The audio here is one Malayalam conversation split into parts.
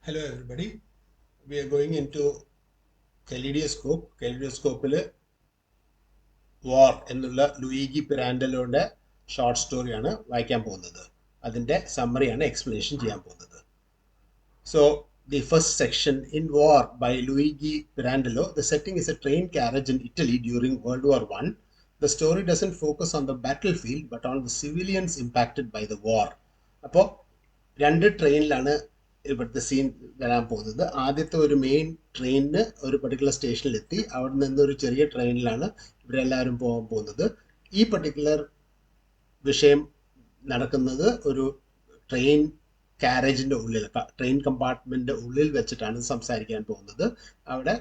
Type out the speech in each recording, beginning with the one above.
Hello everybody. We are going into Kaleidoscope. Kaleidoscope വാർ എന്നുള്ള ലൂയിഗി പിരാൻഡലോയുടെ ഷോർട്ട് സ്റ്റോറിയാണ് വായിക്കാൻ പോകുന്നത്. അതിൻ്റെ സമ്മറിയാണ് എക്സ്പ്ലനേഷൻ ചെയ്യാൻ പോകുന്നത്. So the first section, in War by Luigi Pirandello. The setting is a train carriage in Italy during World War I. The story doesn't focus on the battlefield but on the civilians impacted by the war. അപ്പോൾ രണ്ട് ട്രെയിനിലാണ് ഇവിടുത്തെ സീൻ വരാൻ പോകുന്നത്. ആദ്യത്തെ ഒരു മെയിൻ ട്രെയിനിന് ഒരു പർട്ടിക്കുലർ സ്റ്റേഷനിലെത്തി. അവിടെ നിന്ന് ഒരു ചെറിയ ട്രെയിനിലാണ് ഇവരെല്ലാവരും പോകാൻ പോകുന്നത്. ഈ പർട്ടിക്കുലർ വിഷയം നടക്കുന്നത് ഒരു ട്രെയിൻ കാരേജിൻ്റെ ഉള്ളിൽ, ട്രെയിൻ കമ്പാർട്ട്മെൻറ്റിൻ്റെ ഉള്ളിൽ വെച്ചിട്ടാണ് സംസാരിക്കാൻ പോകുന്നത്. അവിടെ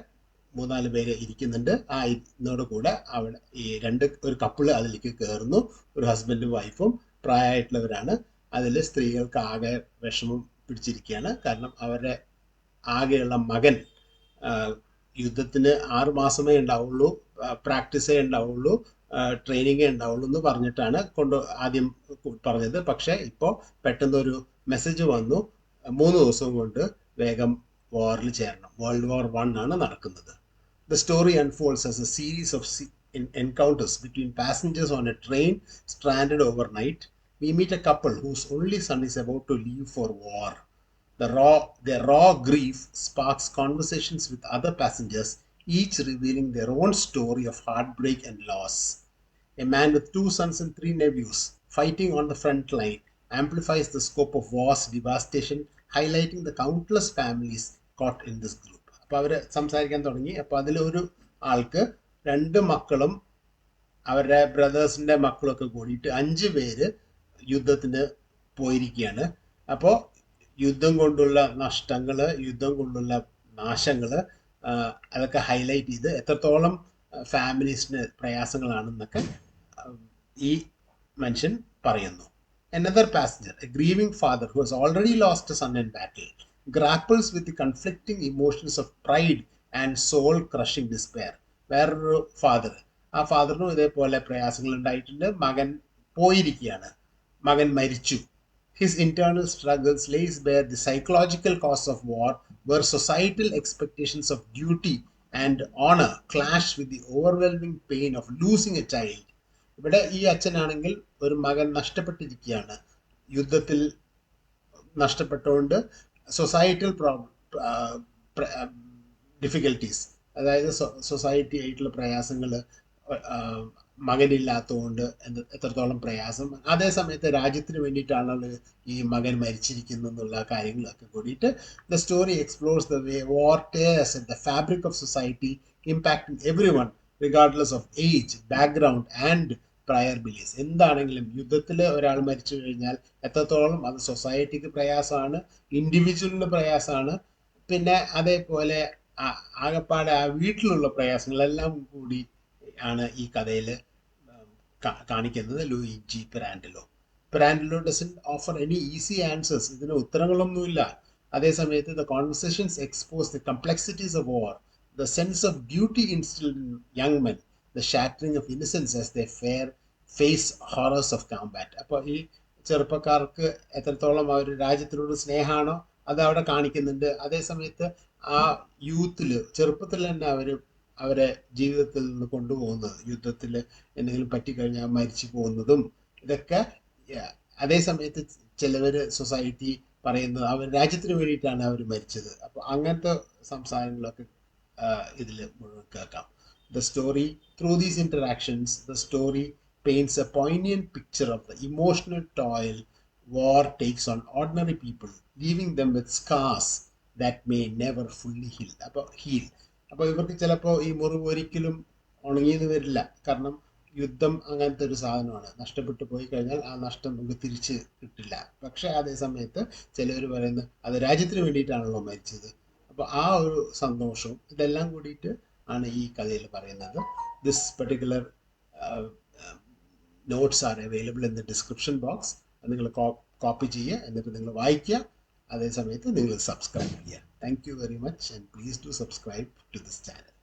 3-4 പേര് ഇരിക്കുന്നുണ്ട്. ആ ഇന്നോട് കൂടെ അവിടെ ഒരു കപ്പിള് അതിലേക്ക് കയറുന്നു. ഒരു ഹസ്ബൻഡും വൈഫും പ്രായമായിട്ടുള്ളവരാണ്. അതിൽ സ്ത്രീകൾക്ക് ആകെ വിഷമം പിടിച്ചിരിക്കുകയാണ്. കാരണം അവരുടെ ആകെയുള്ള മകൻ യുദ്ധത്തിന് 6 മാസമേ ഉണ്ടാവുള്ളൂ, പ്രാക്ടീസേ ഉണ്ടാവുള്ളൂ, ട്രെയിനിങ്ങേ ഉണ്ടാവുള്ളൂ എന്ന് പറഞ്ഞിട്ടാണ് ആദ്യം പറഞ്ഞത്. പക്ഷേ ഇപ്പോൾ പെട്ടെന്നൊരു മെസ്സേജ് വന്നു, 3 ദിവസം കൊണ്ട് വേഗം വാറിൽ ചേരണം. വേൾഡ് വാർ I ആണ് നടക്കുന്നത്. The story unfolds as a series of encounters between passengers on a train stranded overnight. We meet a couple whose only son is about to leave for war. Their raw grief sparks conversations with other passengers, each revealing their own story of heartbreak and loss. A man with 2 sons and 3 nephews fighting on the front line amplifies the scope of war's devastation, highlighting the countless families caught in this group. അപ്പോൾ അവർ സംസാരിക്കാൻ തുടങ്ങി. അപ്പോൾ അതിലൊരു ആൾക്ക് 2 മക്കളും അവരുടെ ബ്രദേഴ്സിൻ്റെ മക്കളൊക്കെ കൂടിയിട്ട് 5 പേര് യുദ്ധത്തിന് പോയിരിക്കുകയാണ്. അപ്പോൾ യുദ്ധം കൊണ്ടുള്ള നഷ്ടങ്ങൾ, യുദ്ധം കൊണ്ടുള്ള നാശങ്ങൾ, അതൊക്കെ ഹൈലൈറ്റ് ചെയ്ത് എത്രത്തോളം ഫാമിലീസിന് പ്രയാസങ്ങളാണെന്നൊക്കെ ഈ മനുഷ്യൻ പറയുന്നു. Another passenger, a grieving father who has already lost a son in battle, grapples with the conflicting emotions of pride and soul-crushing despair. വേറൊരു ഫാദർ, ആ ഫാദറിനും ഇതേപോലെ പ്രയാസങ്ങൾ ഉണ്ടായിട്ടുണ്ട്. മകൻ പോയിരിക്കുകയാണ്, മകൻ മരിച്ചു. His internal struggles lays bare the psychological costs of war, where societal expectations of duty and honor clash with the overwhelming pain of losing a child. ഇവിടെ ഈ അച്ഛനാണെങ്കിൽ ഒരു മകൻ നഷ്ടപ്പെട്ടിരിക്കുകയാണ്. യുദ്ധത്തിൽ നഷ്ടപ്പെട്ടുകൊണ്ട് സൊസൈറ്റൽ ഡിഫിക്കൽട്ടീസ്, അതായത് സൊസൈറ്റി ആയിട്ടുള്ള പ്രയാസങ്ങൾ, മകനില്ലാത്തതുകൊണ്ട് എത്രത്തോളം പ്രയാസം, അതേ സമയത്ത് രാജ്യത്തിന് വേണ്ടിയിട്ടാണല്ലോ ഈ മകൻ മരിച്ചിരിക്കുന്നു എന്നുള്ള കാര്യങ്ങളൊക്കെ കൂടിയിട്ട് the story explores the way war tears at the fabric of society, impacting everyone regardless of age, background and prior beliefs. എന്താണെങ്കിലും യുദ്ധത്തിൽ ഒരാൾ മരിച്ചു കഴിഞ്ഞാൽ എത്രത്തോളം അത് സൊസൈറ്റിക്ക് പ്രയാസമാണ്, ഇൻഡിവിജ്വലിന് പ്രയാസമാണ്, പിന്നെ അതേപോലെ ആകപ്പാടെ ആ വീട്ടിലുള്ള പ്രയാസങ്ങളെല്ലാം കൂടി ആണ് ഈ കഥയിൽ കാണിക്കുന്നത് Luigi Pirandello. Pirandello doesn't offer any easy answers. ഇതിന് ഉത്തരങ്ങളൊന്നുമില്ല. അതേസമയത്ത് the conversations expose the complexities of war, the sense of duty instilled in young men, the shattering of innocence as they face horrors of combat. അപ്പോൾ ഈ ചെറുപ്പക്കാർക്ക് എത്രത്തോളം അവർ രാജ്യത്തിനോട് സ്നേഹമാണോ അത് അവിടെ കാണിക്കുന്നുണ്ട്. അതേസമയത്ത് ആ യൂത്തിൽ ചെറുപ്പത്തിൽ തന്നെ അവരെ ജീവിതത്തിൽ നിന്ന് കൊണ്ടുപോകുന്നത്, യുദ്ധത്തിൽ എന്തെങ്കിലും പറ്റിക്കഴിഞ്ഞാൽ മരിച്ചു പോകുന്നതും ഇതൊക്കെ. അതേസമയത്ത് ചിലവർ സൊസൈറ്റി പറയുന്നത് അവർ രാജ്യത്തിന് വേണ്ടിയിട്ടാണ് അവർ മരിച്ചത്. അപ്പോൾ അങ്ങനത്തെ സംസാരങ്ങളൊക്കെ ഇതിൽ മുഴുവൻ കേൾക്കാം. The story, through these interactions, the story paints a poignant picture of the emotional toil war takes on ordinary people, leaving them with scars that may never fully heal. അപ്പോൾ ഇവർക്ക് ചിലപ്പോൾ ഈ മുറിവ് ഒരിക്കലും ഉണങ്ങിയെന്ന് വരില്ല. കാരണം യുദ്ധം അങ്ങനത്തെ ഒരു സാധനമാണ്. നഷ്ടപ്പെട്ടു പോയി കഴിഞ്ഞാൽ ആ നഷ്ടം നമുക്ക് തിരിച്ച് കിട്ടില്ല. പക്ഷേ അതേ സമയത്ത് ചിലവർ പറയുന്നത് അത് രാജ്യത്തിന് വേണ്ടിയിട്ടാണല്ലോ മരിച്ചത്. അപ്പോൾ ആ ഒരു സന്തോഷവും ഇതെല്ലാം കൂടിയിട്ട് ആണ് ഈ കഥയിൽ പറയുന്നത്. This particular notes are available in the description box. അത് നിങ്ങൾ കോപ്പി ചെയ്യുക, എന്നിട്ട് നിങ്ങൾ വായിക്കുക, അതേ സമയത്ത് നിങ്ങൾ സബ്സ്ക്രൈബ് ചെയ്യുക. Thank you very much and please to subscribe to this channel.